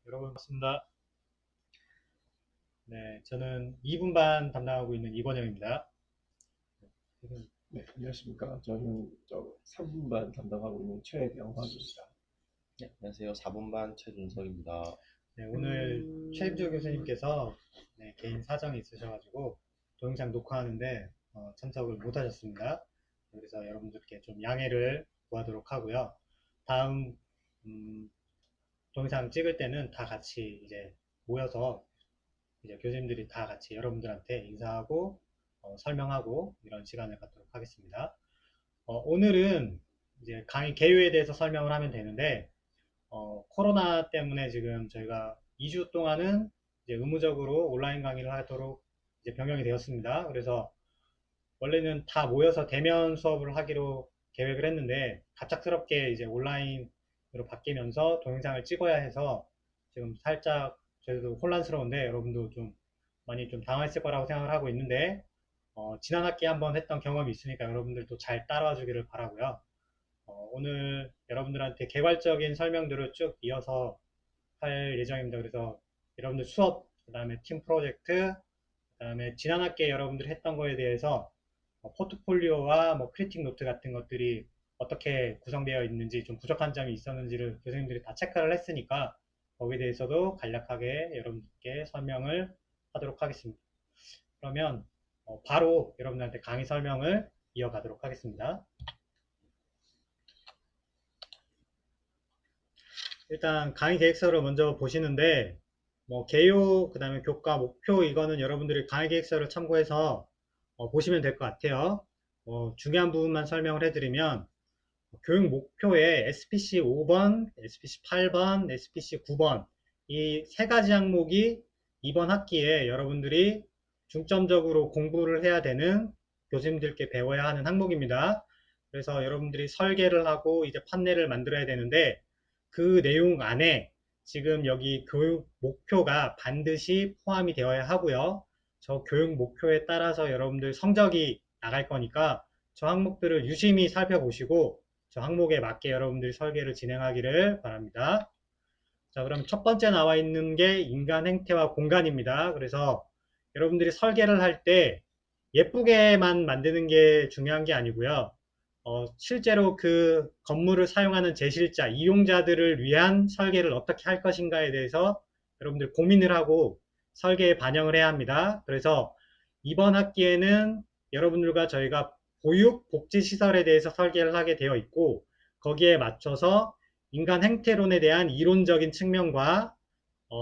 여러분 반갑습니다. 네, 저는 2분 반 담당하고 있는 이권영입니다. 네, 안녕하십니까. 저는 3분 반 담당하고 있는 최영학입니다. 네, 안녕하세요. 4분 반 최준석입니다. 네, 오늘 최임조 교수님께서 개인 사정이 있으셔가지고 동영상 녹화하는데 참석을 못 하셨습니다. 그래서 여러분들께 좀 양해를 구하도록 하고요. 다음 동영상 찍을 때는 다 같이 이제 모여서 이제 교수님들이 다 같이 여러분들한테 인사하고 설명하고 이런 시간을 갖도록 하겠습니다. 오늘은 이제 강의 개요에 대해서 설명을 하면 되는데 코로나 때문에 지금 저희가 2주 동안은 이제 의무적으로 온라인 강의를 하도록 이제 변경이 되었습니다. 그래서 원래는 다 모여서 대면 수업을 하기로 계획을 했는데 갑작스럽게 이제 온라인으로 바뀌면서 동영상을 찍어야 해서 지금 살짝 저희도 혼란스러운데 여러분도 좀 많이 좀 당황했을 거라고 생각을 하고 있는데 지난 학기에 한번 했던 경험이 있으니까 여러분들도 잘 따라와 주기를 바라고요. 오늘 여러분들한테 개괄적인 설명들을 쭉 이어서 할 예정입니다. 그래서 여러분들 수업, 그 다음에 팀 프로젝트, 그 다음에 지난 학기에 여러분들이 했던 거에 대해서 포트폴리오와 뭐 크리틱 노트 같은 것들이 어떻게 구성되어 있는지 좀 부족한 점이 있었는지를 교수님들이 다 체크를 했으니까 거기에 대해서도 간략하게 여러분들께 설명을 하도록 하겠습니다. 그러면 바로 여러분들한테 강의 설명을 이어가도록 하겠습니다. 일단 강의 계획서를 먼저 보시는데 뭐 개요, 그 다음에 교과 목표 이거는 여러분들이 강의 계획서를 참고해서 보시면 될 것 같아요. 중요한 부분만 설명을 해드리면 교육 목표에 SPC 5번, SPC 8번, SPC 9번 이 세 가지 항목이 이번 학기에 여러분들이 중점적으로 공부를 해야 되는 교수님들께 배워야 하는 항목입니다. 그래서 여러분들이 설계를 하고 이제 판례를 만들어야 되는데 그 내용 안에 지금 여기 교육 목표가 반드시 포함이 되어야 하고요. 저 교육 목표에 따라서 여러분들 성적이 나갈 거니까 저 항목들을 유심히 살펴보시고 저 항목에 맞게 여러분들이 설계를 진행하기를 바랍니다. 자, 그럼 첫 번째 나와 있는 게 인간 행태와 공간입니다. 그래서 여러분들이 설계를 할 때 예쁘게만 만드는 게 중요한 게 아니고요. 실제로 그 건물을 사용하는 제실자, 이용자들을 위한 설계를 어떻게 할 것인가에 대해서 여러분들 고민을 하고 설계에 반영을 해야 합니다. 그래서 이번 학기에는 여러분들과 저희가 보육, 복지시설에 대해서 설계를 하게 되어 있고 거기에 맞춰서 인간 행태론에 대한 이론적인 측면과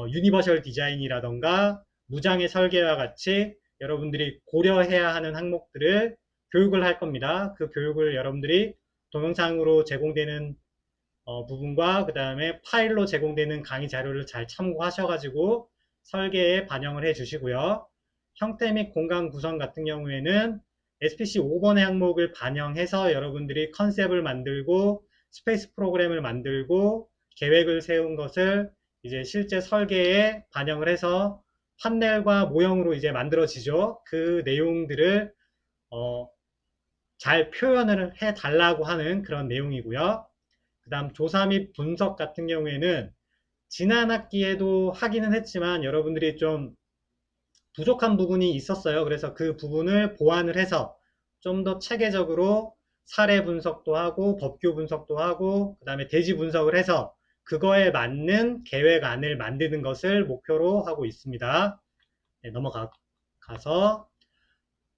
유니버셜 디자인이라던가 무장의 설계와 같이 여러분들이 고려해야 하는 항목들을 교육을 할 겁니다. 그 교육을 여러분들이 동영상으로 제공되는 부분과 그 다음에 파일로 제공되는 강의 자료를 잘 참고하셔가지고 설계에 반영을 해 주시고요. 형태 및 공간 구성 같은 경우에는 SPC 5번의 항목을 반영해서 여러분들이 컨셉을 만들고 스페이스 프로그램을 만들고 계획을 세운 것을 이제 실제 설계에 반영을 해서 판넬과 모형으로 이제 만들어지죠. 그 내용들을 잘 표현을 해 달라고 하는 그런 내용이고요. 그 다음 조사 및 분석 같은 경우에는 지난 학기에도 하기는 했지만 여러분들이 좀 부족한 부분이 있었어요. 그래서 그 부분을 보완을 해서 좀 더 체계적으로 사례 분석도 하고 법규 분석도 하고 그 다음에 대지 분석을 해서 그거에 맞는 계획안을 만드는 것을 목표로 하고 있습니다. 네, 넘어가서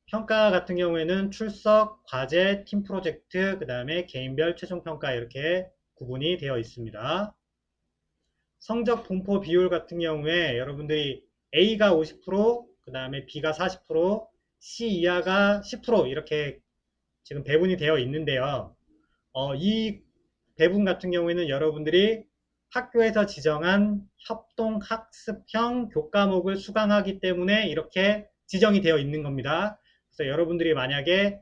평가 같은 경우에는 출석, 과제, 팀 프로젝트, 그 다음에 개인별 최종 평가 이렇게 구분이 되어 있습니다. 성적 분포 비율 같은 경우에 여러분들이 A가 50%, 그 다음에 B가 40%, C 이하가 10% 이렇게 지금 배분이 되어 있는데요. 이 배분 같은 경우에는 여러분들이 학교에서 지정한 협동학습형 교과목을 수강하기 때문에 이렇게 지정이 되어 있는 겁니다. 그래서 여러분들이 만약에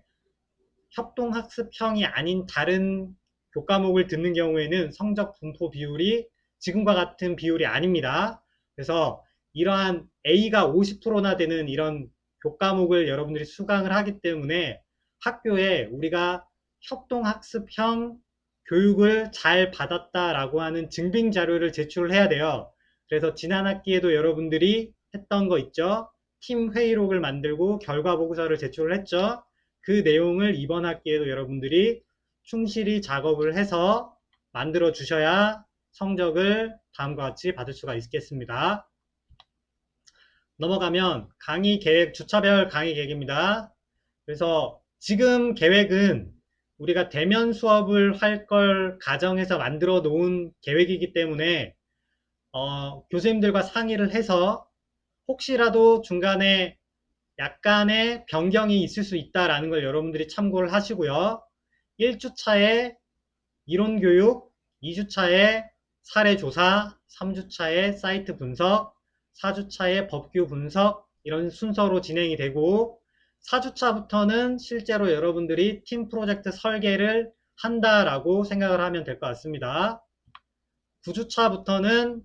협동학습형이 아닌 다른 교과목을 듣는 경우에는 성적 분포 비율이 지금과 같은 비율이 아닙니다. 그래서 이러한 A가 50%나 되는 이런 교과목을 여러분들이 수강을 하기 때문에 학교에 우리가 협동학습형 교육을 잘 받았다라고 하는 증빙 자료를 제출을 해야 돼요. 그래서 지난 학기에도 여러분들이 했던 거 있죠? 팀 회의록을 만들고 결과 보고서를 제출을 했죠? 그 내용을 이번 학기에도 여러분들이 충실히 작업을 해서 만들어 주셔야 성적을 다음과 같이 받을 수가 있겠습니다. 넘어가면 강의 계획, 주차별 강의 계획입니다. 그래서 지금 계획은 우리가 대면 수업을 할 걸 가정해서 만들어 놓은 계획이기 때문에 교수님들과 상의를 해서 혹시라도 중간에 약간의 변경이 있을 수 있다라는 걸 여러분들이 참고를 하시고요. 1주차에 이론교육, 2주차에 사례조사, 3주차에 사이트 분석, 4주차에 법규 분석 이런 순서로 진행이 되고 4주차부터는 실제로 여러분들이 팀 프로젝트 설계를 한다라고 생각을 하면 될 것 같습니다. 9주차부터는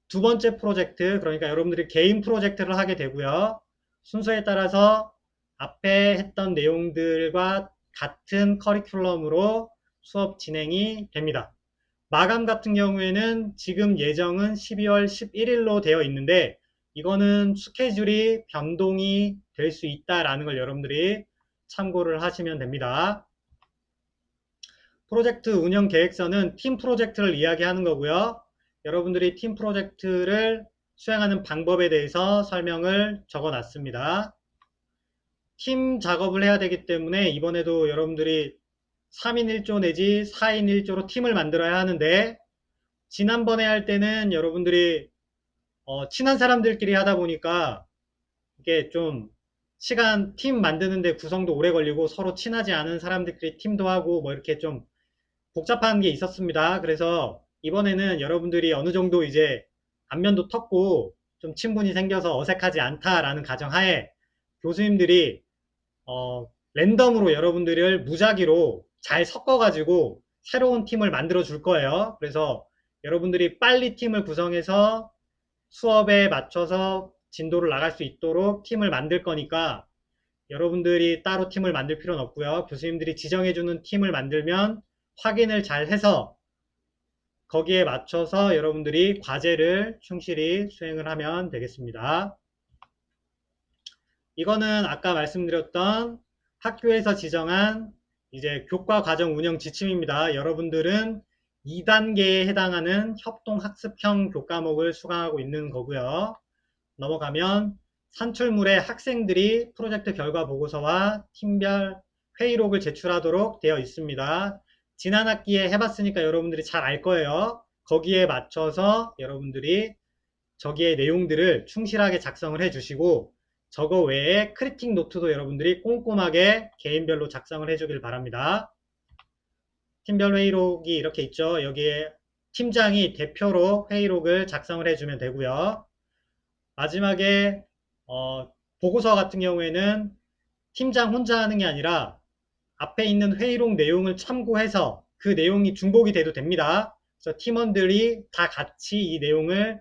두 번째 프로젝트, 그러니까 여러분들이 개인 프로젝트를 하게 되고요. 순서에 따라서 앞에 했던 내용들과 같은 커리큘럼으로 수업 진행이 됩니다. 마감 같은 경우에는 지금 예정은 12월 11일로 되어 있는데 이거는 스케줄이 변동이 될 수 있다라는 걸 여러분들이 참고를 하시면 됩니다. 프로젝트 운영 계획서는 팀 프로젝트를 이야기하는 거고요. 여러분들이 팀 프로젝트를 수행하는 방법에 대해서 설명을 적어 놨습니다. 팀 작업을 해야 되기 때문에 이번에도 여러분들이 3인 1조 내지 4인 1조로 팀을 만들어야 하는데 지난번에 할 때는 여러분들이 친한 사람들끼리 하다 보니까 이게 좀 시간 팀 만드는데 구성도 오래 걸리고 서로 친하지 않은 사람들끼리 팀도 하고 뭐 이렇게 좀 복잡한 게 있었습니다. 그래서 이번에는 여러분들이 어느 정도 이제 안면도 텄고 좀 친분이 생겨서 어색하지 않다라는 가정하에 교수님들이 랜덤으로 여러분들을 무작위로 잘 섞어가지고 새로운 팀을 만들어 줄 거예요. 그래서 여러분들이 빨리 팀을 구성해서 수업에 맞춰서 진도를 나갈 수 있도록 팀을 만들 거니까 여러분들이 따로 팀을 만들 필요는 없고요. 교수님들이 지정해주는 팀을 만들면 확인을 잘 해서 거기에 맞춰서 여러분들이 과제를 충실히 수행을 하면 되겠습니다. 이거는 아까 말씀드렸던 학교에서 지정한 이제 교과 과정 운영 지침입니다. 여러분들은 2단계에 해당하는 협동학습형 교과목을 수강하고 있는 거고요. 넘어가면 산출물에 학생들이 프로젝트 결과 보고서와 팀별 회의록을 제출하도록 되어 있습니다. 지난 학기에 해봤으니까 여러분들이 잘 알 거예요. 거기에 맞춰서 여러분들이 저기의 내용들을 충실하게 작성을 해주시고 저거 외에 크리틱 노트도 여러분들이 꼼꼼하게 개인별로 작성을 해주길 바랍니다. 팀별 회의록이 이렇게 있죠. 여기에 팀장이 대표로 회의록을 작성을 해주면 되고요. 마지막에 보고서 같은 경우에는 팀장 혼자 하는 게 아니라 앞에 있는 회의록 내용을 참고해서 그 내용이 중복이 돼도 됩니다. 그래서 팀원들이 다 같이 이 내용을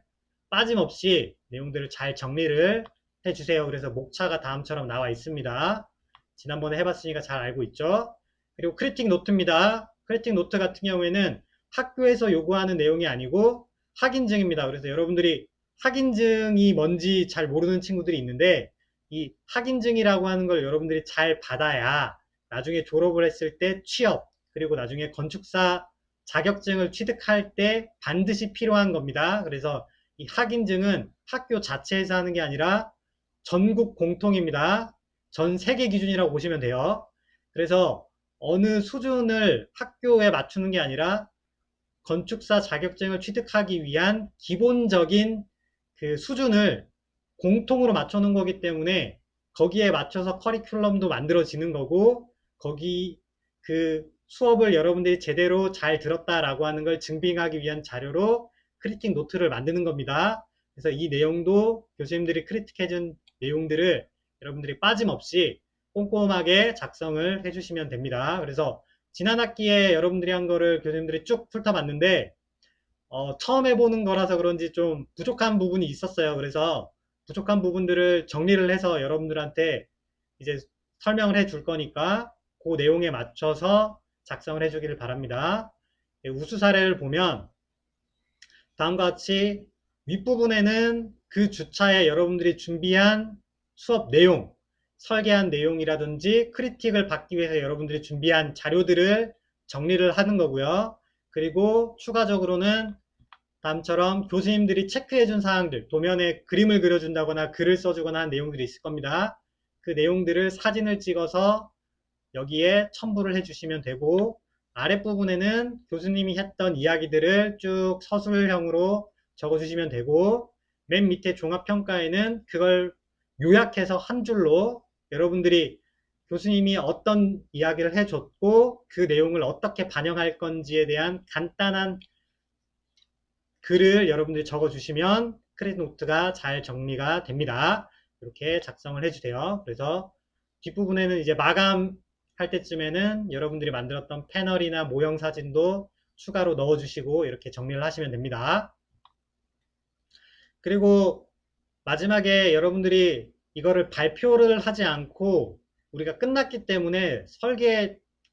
빠짐없이 내용들을 잘 정리를 해주세요. 그래서 목차가 다음처럼 나와 있습니다. 지난번에 해봤으니까 잘 알고 있죠. 그리고 크리틱 노트입니다. 크리틱 노트 같은 경우에는 학교에서 요구하는 내용이 아니고 학인증입니다. 그래서 여러분들이 학인증이 뭔지 잘 모르는 친구들이 있는데 이 학인증이라고 하는 걸 여러분들이 잘 받아야 나중에 졸업을 했을 때 취업 그리고 나중에 건축사 자격증을 취득할 때 반드시 필요한 겁니다. 그래서 이 학인증은 학교 자체에서 하는 게 아니라 전국 공통입니다. 전 세계 기준이라고 보시면 돼요. 그래서 어느 수준을 학교에 맞추는 게 아니라 건축사 자격증을 취득하기 위한 기본적인 그 수준을 공통으로 맞춰놓은 거기 때문에 거기에 맞춰서 커리큘럼도 만들어지는 거고 거기 그 수업을 여러분들이 제대로 잘 들었다라고 하는 걸 증빙하기 위한 자료로 크리틱 노트를 만드는 겁니다. 그래서 이 내용도 교수님들이 크리틱해준 내용들을 여러분들이 빠짐없이 꼼꼼하게 작성을 해주시면 됩니다. 그래서 지난 학기에 여러분들이 한 거를 교수님들이 쭉 훑어봤는데 처음 해보는 거라서 그런지 좀 부족한 부분이 있었어요. 그래서 부족한 부분들을 정리를 해서 여러분들한테 이제 설명을 해줄 거니까 그 내용에 맞춰서 작성을 해주기를 바랍니다. 우수 사례를 보면 다음과 같이 윗부분에는 그 주차에 여러분들이 준비한 수업 내용, 설계한 내용이라든지 크리틱을 받기 위해서 여러분들이 준비한 자료들을 정리를 하는 거고요. 그리고 추가적으로는 다음처럼 교수님들이 체크해준 사항들, 도면에 그림을 그려준다거나 글을 써주거나 한 내용들이 있을 겁니다. 그 내용들을 사진을 찍어서 여기에 첨부를 해주시면 되고, 아랫부분에는 교수님이 했던 이야기들을 쭉 서술형으로 적어주시면 되고, 맨 밑에 종합평가에는 그걸 요약해서 한 줄로 여러분들이 교수님이 어떤 이야기를 해줬고 그 내용을 어떻게 반영할 건지에 대한 간단한 글을 여러분들이 적어주시면 크레딧 노트가 잘 정리가 됩니다. 이렇게 작성을 해주세요. 그래서 뒷부분에는 이제 마감할 때쯤에는 여러분들이 만들었던 패널이나 모형 사진도 추가로 넣어주시고 이렇게 정리를 하시면 됩니다. 그리고 마지막에 여러분들이 이거를 발표를 하지 않고 우리가 끝났기 때문에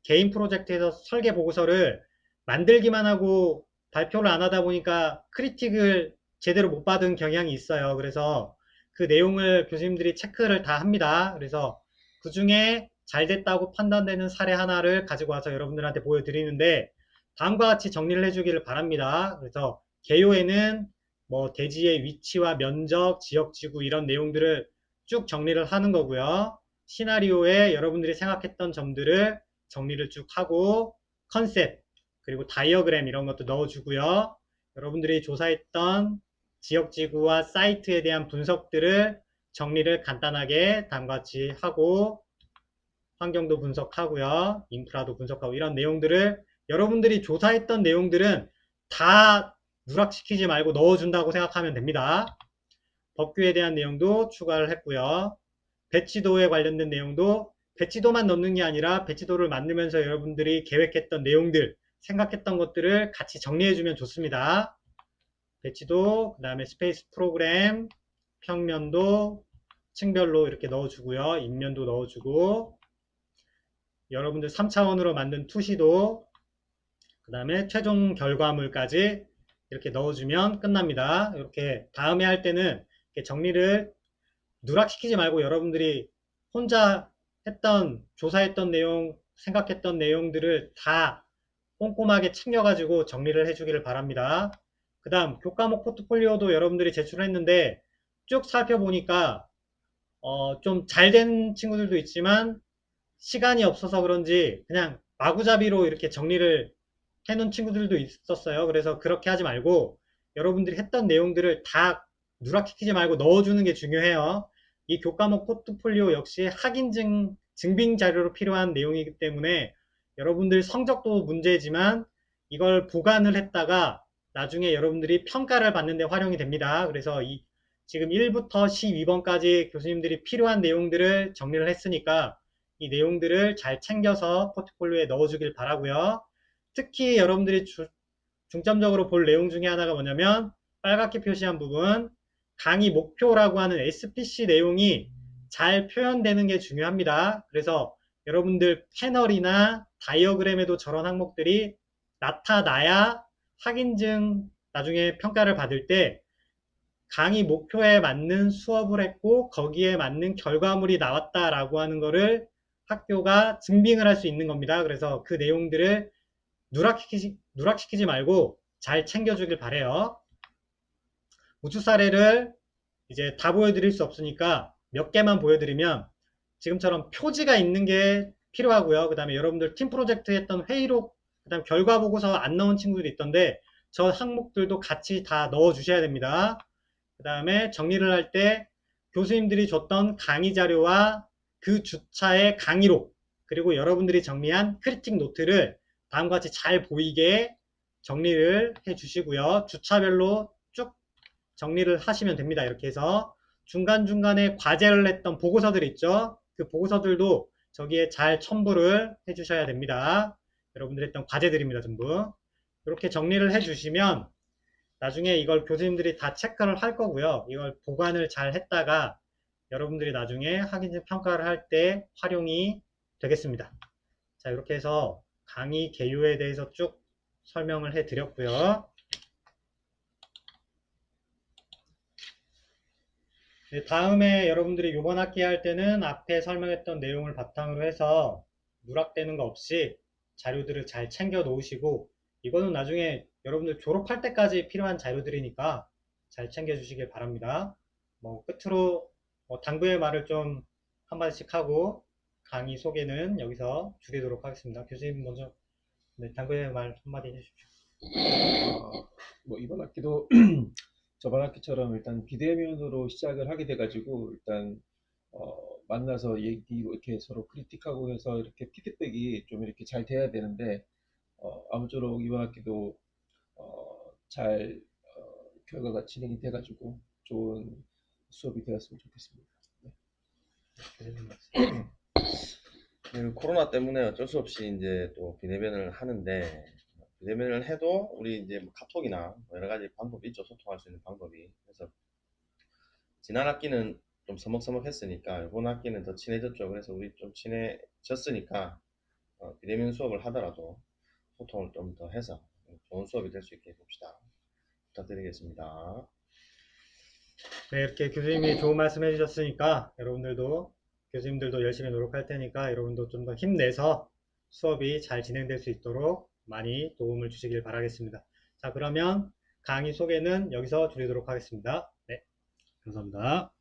개인 프로젝트에서 설계 보고서를 만들기만 하고 발표를 안 하다 보니까 크리틱을 제대로 못 받은 경향이 있어요. 그래서 그 내용을 교수님들이 체크를 다 합니다. 그래서 그 중에 잘 됐다고 판단되는 사례 하나를 가지고 와서 여러분들한테 보여드리는데 다음과 같이 정리를 해주기를 바랍니다. 그래서 개요에는 뭐 대지의 위치와 면적, 지역지구 이런 내용들을 쭉 정리를 하는 거고요. 시나리오에 여러분들이 생각했던 점들을 정리를 쭉 하고 컨셉, 그리고 다이어그램 이런 것도 넣어주고요. 여러분들이 조사했던 지역지구와 사이트에 대한 분석들을 정리를 간단하게 다음과 같이 하고 환경도 분석하고요. 인프라도 분석하고 이런 내용들을 여러분들이 조사했던 내용들은 다 누락시키지 말고 넣어준다고 생각하면 됩니다. 법규에 대한 내용도 추가를 했고요. 배치도에 관련된 내용도 배치도만 넣는 게 아니라 배치도를 만들면서 여러분들이 계획했던 내용들, 생각했던 것들을 같이 정리해주면 좋습니다. 배치도, 그 다음에 스페이스 프로그램, 평면도, 층별로 이렇게 넣어주고요. 인면도 넣어주고 여러분들 3차원으로 만든 투시도, 그 다음에 최종 결과물까지 이렇게 넣어주면 끝납니다. 이렇게 다음에 할 때는 이렇게 정리를 누락시키지 말고 여러분들이 혼자 조사했던 내용, 생각했던 내용들을 다 꼼꼼하게 챙겨가지고 정리를 해주기를 바랍니다. 그 다음 교과목 포트폴리오도 여러분들이 제출했는데 쭉 살펴보니까 좀 잘 된 친구들도 있지만 시간이 없어서 그런지 그냥 마구잡이로 이렇게 정리를 해놓은 친구들도 있었어요. 그래서 그렇게 하지 말고 여러분들이 했던 내용들을 다 누락시키지 말고 넣어주는 게 중요해요. 이 교과목 포트폴리오 역시 확인증, 증빙 자료로 필요한 내용이기 때문에 여러분들 성적도 문제지만 이걸 보관을 했다가 나중에 여러분들이 평가를 받는 데 활용이 됩니다. 그래서 지금 1부터 12번까지 교수님들이 필요한 내용들을 정리를 했으니까 이 내용들을 잘 챙겨서 포트폴리오에 넣어주길 바라고요. 특히 여러분들이 중점적으로 볼 내용 중에 하나가 뭐냐면 빨갛게 표시한 부분 강의 목표라고 하는 SPC 내용이 잘 표현되는 게 중요합니다. 그래서 여러분들 패널이나 다이어그램에도 저런 항목들이 나타나야 확인증 나중에 평가를 받을 때 강의 목표에 맞는 수업을 했고 거기에 맞는 결과물이 나왔다라고 하는 거를 학교가 증빙을 할 수 있는 겁니다. 그래서 그 내용들을 누락시키지 말고 잘 챙겨주길 바래요. 우수 사례를 이제 다 보여드릴 수 없으니까 몇 개만 보여드리면 지금처럼 표지가 있는 게 필요하고요. 그 다음에 여러분들 팀 프로젝트 했던 회의록, 그 다음 결과 보고서 안 넣은 친구들이 있던데 저 항목들도 같이 다 넣어 주셔야 됩니다. 그 다음에 정리를 할 때 교수님들이 줬던 강의 자료와 그 주차의 강의록, 그리고 여러분들이 정리한 크리틱 노트를 다음과 같이 잘 보이게 정리를 해 주시고요. 주차별로 쭉 정리를 하시면 됩니다. 이렇게 해서 중간중간에 과제를 했던 보고서들 있죠. 그 보고서들도 저기에 잘 첨부를 해 주셔야 됩니다. 여러분들이 했던 과제들입니다. 전부. 이렇게 정리를 해 주시면 나중에 이걸 교수님들이 다 체크를 할 거고요. 이걸 보관을 잘 했다가 여러분들이 나중에 확인증 평가를 할 때 활용이 되겠습니다. 자, 이렇게 해서 강의 개요에 대해서 쭉 설명을 해 드렸고요. 네, 다음에 여러분들이 이번 학기 할 때는 앞에 설명했던 내용을 바탕으로 해서 누락되는 거 없이 자료들을 잘 챙겨 놓으시고, 이거는 나중에 여러분들 졸업할 때까지 필요한 자료들이니까 잘 챙겨 주시길 바랍니다. 뭐 끝으로 당부의 말을 좀 한마디씩 하고 강의 소개는 여기서 줄이도록 하겠습니다. 교수님 먼저 당부의 말 한마디 해주십시오. 뭐 이번 학기도 저번 학기처럼 일단 비대면으로 시작을 하게 돼가지고 일단 만나서 얘기로 이렇게 서로 크리틱하고 해서 이렇게 피드백이 좀 이렇게 잘 돼야 되는데 아무쪼록 이번 학기도 잘 결과가 진행이 돼가지고 좋은 수업이 되었으면 좋겠습니다. 교수님 말씀. 그 코로나 때문에 어쩔 수 없이 이제 또 비대면을 하는데, 비대면을 해도 우리 이제 뭐 카톡이나 뭐 여러 가지 방법이 있죠. 소통할 수 있는 방법이. 그래서 지난 학기는 좀 서먹서먹했으니까 이번 학기는 더 친해졌죠. 그래서 우리 좀 친해졌으니까 비대면 수업을 하더라도 소통을 좀 더 해서 좋은 수업이 될 수 있게 해봅시다. 부탁드리겠습니다. 네, 이렇게 교수님이 좋은 말씀 해주셨으니까 여러분들도 교수님들도 열심히 노력할 테니까 여러분도 좀 더 힘내서 수업이 잘 진행될 수 있도록 많이 도움을 주시길 바라겠습니다. 자, 그러면 강의 소개는 여기서 줄이도록 하겠습니다. 네, 감사합니다.